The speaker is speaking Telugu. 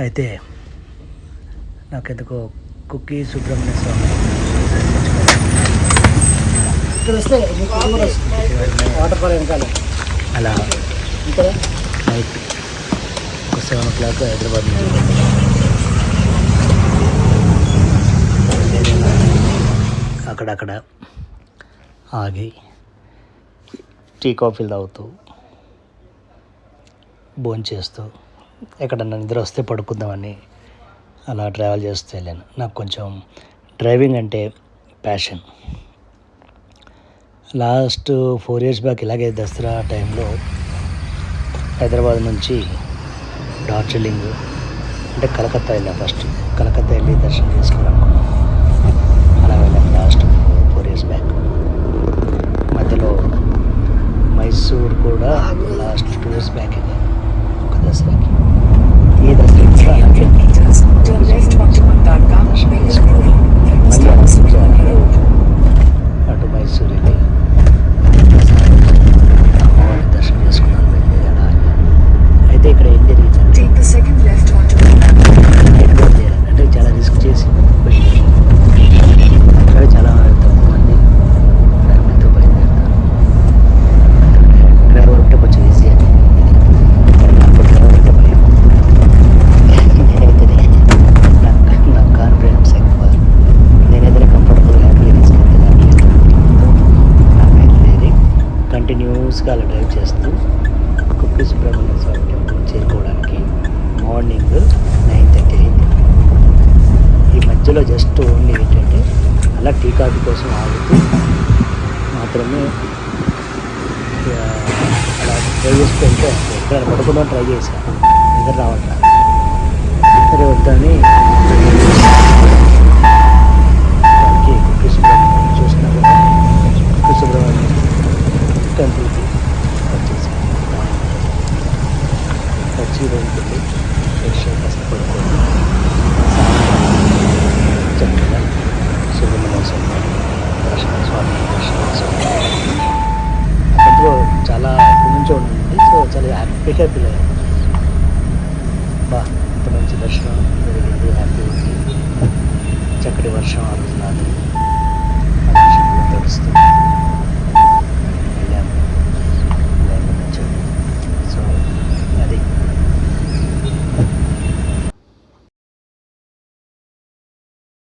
అయితే నాకెందుకో కుక్కీ సుబ్రహ్మణ్య స్వామి ఇక్కడ వస్తే వాటర్ ఫాల్ వెనకాల అలా ఇక్కడ నైట్ ఒక 7 o'clock హైదరాబాద్ నుంచి అక్కడక్కడ ఆగి టీ కాఫీలు తాగుతూ భోంచేస్తూ ఎక్కడన్నా నిద్ర వస్తే పడుకుందామని అలా ట్రావెల్ చేస్తూ వెళ్ళాను. నాకు కొంచెం డ్రైవింగ్ అంటే ప్యాషన్. లాస్ట్ 4 years బ్యాక్ ఇలాగే దసరా టైంలో హైదరాబాద్ నుంచి డార్జిలింగ్ అంటే కలకత్తా వెళ్ళాను. ఫస్ట్ కలకత్తా వెళ్ళి దర్శనం చేసుకోవాలనుకున్నాను. అలా వెళ్ళాను లాస్ట్ 4 years బ్యాక్. మధ్యలో మైసూర్ కూడా లాస్ట్ 2 years బ్యాక్ వెళ్ళాను ఒక దసరాకి. ఈ దసరా కూడా అలాగే దర్శనం చేసుకుని మళ్ళీ అటు మైసూర్ వెళ్ళి అమ్మవారిని దర్శనం చేసుకున్నాను. వెళ్ళి అలా అయితే ఇక్కడ ఏం జరిగిందంటే నైట్ బయలుదేరాను. అంటే చాలా రిస్క్ చేసి అక్కడ చాలా తక్కువ మంది ఫ్యామిలీతో బయలుదేరుతారు. డ్రైవర్ ఉంటే కొంచెం ఈజీ అని నాకు డ్రైవర్ అంటే భయం. నేనైతే నాకు కాన్ఫిడెన్స్ ఎక్కువ. నేనైతే కంఫర్టబుల్ హ్యాపీ తీసుకెళ్ళేదాన్ని. నాకు బయలుదేరి కంటిన్యూస్గా అలా డ్రైవ్ చేస్తూ కుప్పి సుబ్రహ్మణ్య స్వామి టెంపుల్ చేరుకోవడానికి మార్నింగ్ 9:30 అయింది. ఈ మధ్యలో జస్ట్ ఓన్లీ ఏంటంటే అలా టీ కాఫీ కోసం ఆగుతూ మాత్రమే అలా ట్రై చేసుకుంటే ఎక్కడ పడుకుందాం ట్రై చేశాను. నిద్ర రావట్లేదు. సరే వద్దని దానికి కుప్పి సుబ్రహ్మణ్యం చూసినా కూడా కుప్పి సుబ్రహ్మణ్యం టెంపుల్కి వచ్చేసాను. వచ్చి రూమ్కి వెళ్ళి ఫ్రెష్ కష్టపడుకొని చక్కగా సుబ్రహ్మణ్య స్వామి దర్శనం అప్పట్లో చాలా ఎప్పటి నుంచో ఉండింది. సో చాలా హ్యాపీగా ఫీల్ అయ్యాను.